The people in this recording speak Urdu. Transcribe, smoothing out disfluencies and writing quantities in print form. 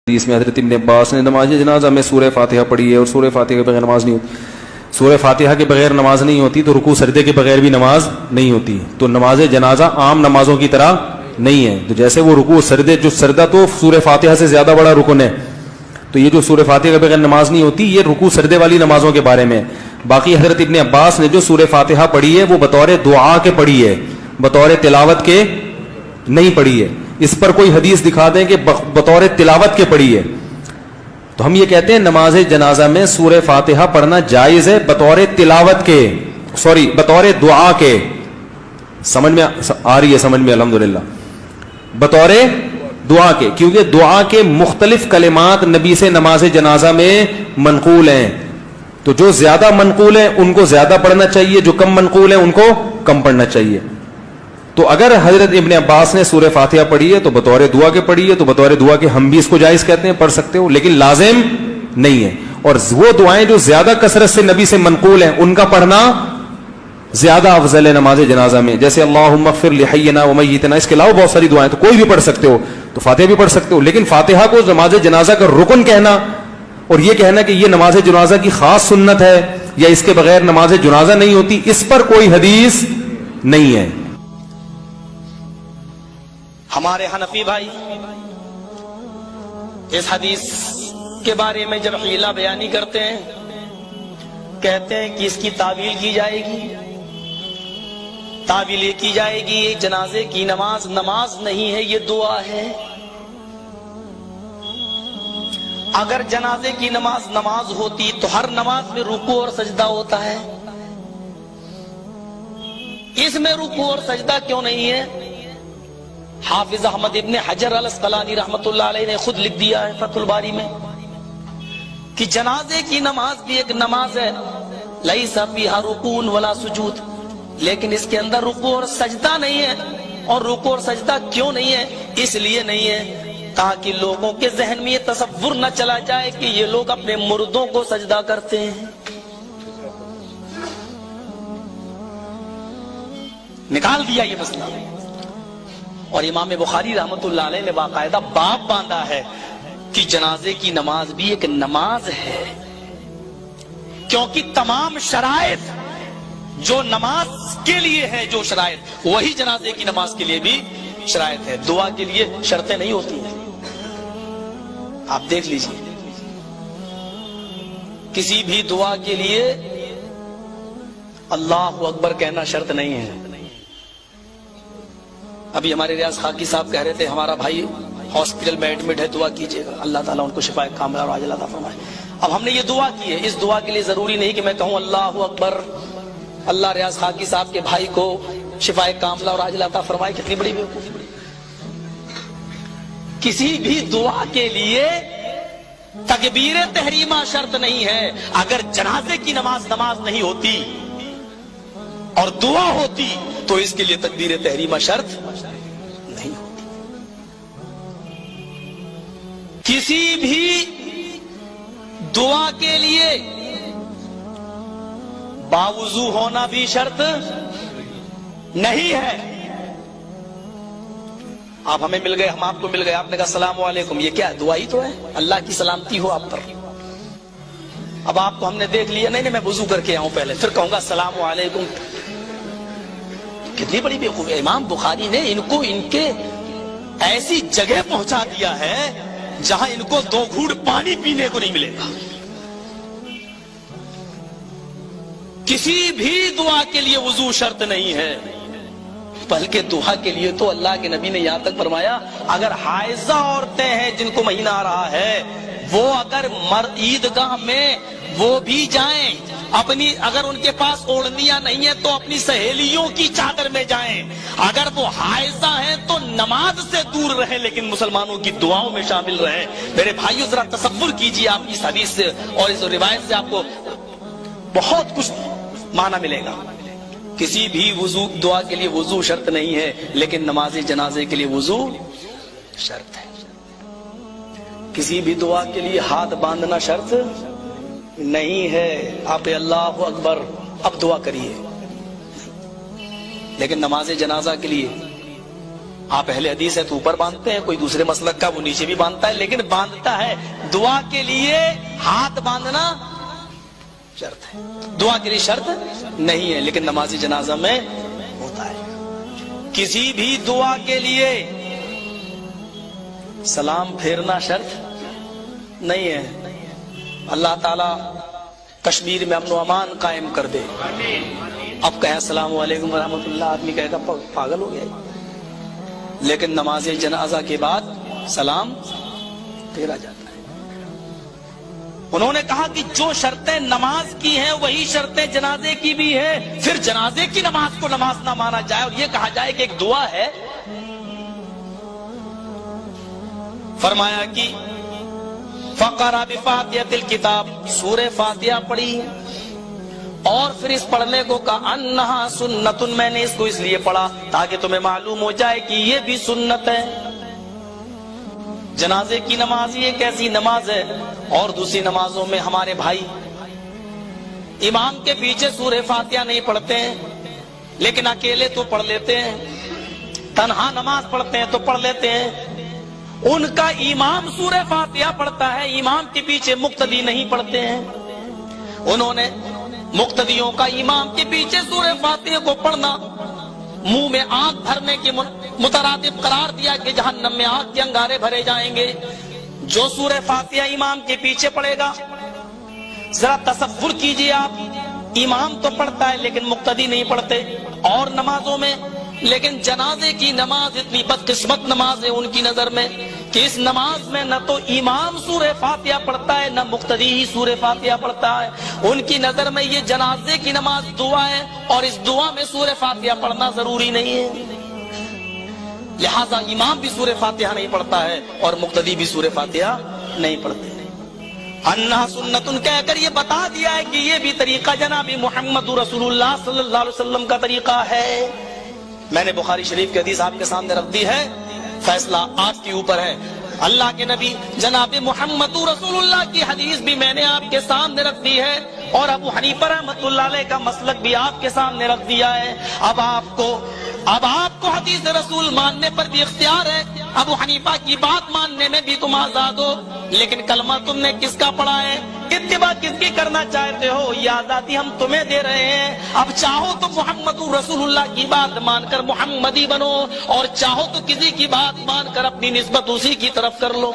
حدیث میں حضرت ابن عباس نے نماز جنازہ میں سورہ فاتحہ پڑھی ہے اور سورہ فاتحہ کے بغیر نماز نہیں ہوتی. سورہ فاتحہ کے بغیر نماز نہیں ہوتی تو رکوع سجدے کے بغیر بھی نماز نہیں ہوتی. تو نماز جنازہ عام نمازوں کی طرح نہیں ہے. تو جیسے وہ رکوع سجدے جو سجدہ تو سورہ فاتحہ سے زیادہ بڑا رکن ہے, تو یہ جو سورہ فاتحہ کے بغیر نماز نہیں ہوتی یہ رکوع سجدے والی نمازوں کے بارے میں. باقی حضرت ابن عباس نے جو سورہ فاتحہ پڑھی ہے وہ بطور دعا کے پڑھی ہے, بطور تلاوت کے نہیں پڑھی ہے. اس پر کوئی حدیث دکھا دیں کہ بطور تلاوت کے پڑھی ہے تو ہم یہ کہتے ہیں نماز جنازہ میں سورہ فاتحہ پڑھنا جائز ہے بطور تلاوت کے, بطور دعا کے. سمجھ میں آ رہی ہے؟ سمجھ میں الحمدللہ. بطور دعا کے, کیونکہ دعا کے مختلف کلمات نبی سے نماز جنازہ میں منقول ہیں, تو جو زیادہ منقول ہیں ان کو زیادہ پڑھنا چاہیے, جو کم منقول ہیں ان کو کم پڑھنا چاہیے. تو اگر حضرت ابن عباس نے سورہ فاتحہ پڑھی ہے تو بطور دعا کے پڑھی ہے, تو بطور دعا کے ہم بھی اس کو جائز کہتے ہیں, پڑھ سکتے ہو, لیکن لازم نہیں ہے. اور وہ دعائیں جو زیادہ کثرت سے نبی سے منقول ہیں ان کا پڑھنا زیادہ افضل ہے نماز جنازہ میں. جیسے اللہم اغفر لحینا ومیتنا, اس کے علاوہ بہت ساری دعائیں, تو کوئی بھی پڑھ سکتے ہو, تو فاتحہ بھی پڑھ سکتے ہو. لیکن فاتحہ کو نماز جنازہ کا رکن کہنا اور یہ کہنا کہ یہ نماز جنازہ کی خاص سنت ہے یا اس کے بغیر نماز جنازہ نہیں ہوتی, اس پر کوئی حدیث نہیں ہے. ہمارے حنفی بھائی اس حدیث کے بارے میں جب حیلہ بیانی کرتے ہیں, کہتے ہیں کہ اس کی تعویل کی جائے گی. تعویل یہ کی جائے گی یہ جنازے کی نماز نماز نہیں ہے, یہ دعا ہے. اگر جنازے کی نماز نماز ہوتی تو ہر نماز میں رکوع اور سجدہ ہوتا ہے, اس میں رکوع اور سجدہ کیوں نہیں ہے؟ حافظ احمد ابن حجر الاسقلانی رحمت اللہ علیہ نے خود لکھ دیا ہے فتح الباری میں کہ جنازے کی نماز بھی ایک نماز ہے, لیس فیہا رکوع ولا سجود, لیکن اس کے اندر رکوع اور سجدہ نہیں ہے. اور رکوع اور سجدہ کیوں نہیں ہے؟ اس لیے نہیں ہے تاکہ لوگوں کے ذہن میں یہ تصور نہ چلا جائے کہ یہ لوگ اپنے مردوں کو سجدہ کرتے ہیں. نکال دیا یہ مسئلہ. اور امام بخاری رحمت اللہ علیہ نے باقاعدہ باب باندھا ہے کہ جنازے کی نماز بھی ایک نماز ہے, کیونکہ تمام شرائط جو نماز کے لیے ہے, جو شرائط وہی جنازے کی نماز کے لیے بھی شرائط ہے. دعا کے لیے شرطیں نہیں ہوتی ہیں. آپ دیکھ لیجئے, کسی بھی دعا کے لیے اللہ اکبر کہنا شرط نہیں ہے. ابھی ہمارے ریاض خاکی صاحب کہہ رہے تھے ہمارا بھائی ہاسپٹل میں ایڈمٹ ہے, دعا کیجئے گا اللہ تعالیٰ ان کو شفا کاملہ اور عاجلہ عطا فرمائے. اب ہم نے یہ دعا کی ہے, اس دعا کے لیے ضروری نہیں کہ میں کہوں اللہ اکبر اللہ ریاض خاکی صاحب کے بھائی کو شفا کاملہ اور عاجلہ عطا فرمائے. کتنی بڑی بیوقوفی. کسی بھی دعا کے لیے تکبیر تحریمہ شرط نہیں ہے. اگر جنازے کی نماز نماز نہیں ہوتی اور دعا ہوتی تو اس کے لیے تکبیر تحریمہ شرط نہیں ہوتی. کسی بھی دعا کے لیے باوضو ہونا بھی شرط نہیں ہے. آپ ہمیں مل گئے, ہم آپ کو مل گئے, آپ نے کہا السلام علیکم, یہ کیا ہے؟ دعا ہی تو ہے, اللہ کی سلامتی ہو آپ پر. اب آپ کو ہم نے دیکھ لیا, نہیں میں وضو کر کے آؤں پہلے پھر کہوں گا السلام علیکم. کتنی بڑی بیوقوفی. امام بخاری نے ان کو ان کے ایسی جگہ پہنچا دیا ہے جہاں ان کو 2 گھوٹ پانی پینے کو نہیں ملے گا. کسی بھی دعا کے لیے وضو شرط نہیں ہے, بلکہ دعا کے لیے تو اللہ کے نبی نے یہاں تک فرمایا اگر حائضہ عورتیں ہیں جن کو مہینہ آ رہا ہے وہ اگر عیدگاہ میں وہ بھی جائیں, اپنی اگر ان کے پاس اوڑھنیاں نہیں ہیں تو اپنی سہیلیوں کی چادر میں جائیں. اگر وہ حائضہ ہیں تو نماز سے دور رہیں لیکن مسلمانوں کی دعاؤں میں شامل رہیں. میرے بھائیو ذرا تصور کیجئے, آپ اس حدیث سے اور اس روایت سے آپ کو بہت کچھ معنی ملے گا. کسی بھی وضو دعا کے لیے وضو شرط نہیں ہے, لیکن نماز جنازے کے لیے وضو شرط ہے. کسی بھی دعا کے لیے ہاتھ باندھنا شرط نہیں ہے. آپ اللہ اکبر اب دعا کریے, لیکن نماز جنازہ کے لیے آپ اہل حدیث ہے تو اوپر باندھتے ہیں, کوئی دوسرے مسلک کا وہ نیچے بھی باندھتا ہے, لیکن باندھتا ہے. دعا کے لیے ہاتھ باندھنا شرط ہے, دعا کے لیے شرط نہیں ہے, لیکن نماز جنازہ میں ہوتا ہے. کسی بھی دعا کے لیے سلام پھیرنا شرط نہیں ہے. اللہ تعالی کشمیر میں امن و امان قائم کر دے. اب کہیں السلام علیکم ورحمۃ اللہ, آدمی کہے گا پاگل ہو گیا, لیکن نماز جنازہ کے بعد سلام پھیرا جاتا ہے. انہوں نے کہا کہ جو شرطیں نماز کی ہیں وہی شرطیں جنازے کی بھی ہیں, پھر جنازے کی نماز کو نماز نہ مانا جائے اور یہ کہا جائے کہ ایک دعا ہے. فرمایا کہ فقرا بفاتحۃ الکتاب, سورہ فاتحہ پڑھی اور پھر اس پڑھنے کو کہا انہا سنتن, میں نے اس کو اس لیے پڑھا تاکہ تمہیں معلوم ہو جائے کہ یہ بھی سنت ہے. جنازے کی نماز یہ ایک ایسی نماز ہے, اور دوسری نمازوں میں ہمارے بھائی امام کے پیچھے سورہ فاتحہ نہیں پڑھتے ہیں, لیکن اکیلے تو پڑھ لیتے ہیں, تنہا نماز پڑھتے ہیں تو پڑھ لیتے ہیں. ان کا امام سورہ فاتحہ پڑھتا ہے, امام کے پیچھے مقتدی نہیں پڑھتے ہیں. انہوں نے مقتدیوں کا امام کے پیچھے سورہ فاتحہ کو پڑھنا منہ میں آنکھ بھرنے کے مترادف قرار دیا کہ جہنم میں آگ کے انگارے بھرے جائیں گے. جو سورہ فاتحہ امام کے پیچھے پڑھے گا, ذرا تصور کیجئے آپ, امام تو پڑھتا ہے لیکن مقتدی نہیں پڑھتے اور نمازوں میں, لیکن جنازے کی نماز اتنی بدقسمت نماز ہے ان کی نظر میں کہ اس نماز میں نہ تو امام سورہ فاتحہ پڑھتا ہے نہ مقتدی ہی سورہ فاتحہ پڑھتا ہے. ان کی نظر میں یہ جنازے کی نماز دعا ہے اور اس دعا میں سورہ فاتحہ پڑھنا ضروری نہیں ہے, لہذا امام بھی سورہ فاتحہ نہیں پڑھتا ہے اور مقتدی بھی سورہ فاتحہ نہیں پڑھتے. انہا سنتن کہہ کر یہ بتا دیا ہے کہ یہ بھی طریقہ جناب محمد رسول اللہ صلی اللہ علیہ وسلم کا طریقہ ہے. میں نے بخاری شریف کی حدیث آپ کے سامنے رکھ دی ہے, فیصلہ آپ کے اوپر ہے. اللہ کے نبی جناب محمد رسول اللہ کی حدیث بھی میں نے آپ کے سامنے رکھ دی ہے, اور ابو حنیفہ رحمۃ اللہ علیہ کا مسلک بھی آپ کے سامنے رکھ دیا ہے. اب آپ کو حدیث رسول ماننے پر بھی اختیار ہے, ابو حنیفہ کی بات ماننے میں بھی تم آزاد ہو, لیکن کلمہ تم نے کس کا پڑھا ہے, اتباع کس کی کرنا چاہتے ہو, یہ آزادی ہم تمہیں دے رہے ہیں. اب چاہو تو محمد رسول اللہ کی بات مان کر محمدی بنو, اور چاہو تو کسی کی بات مان کر اپنی نسبت اسی کی طرف کر لو.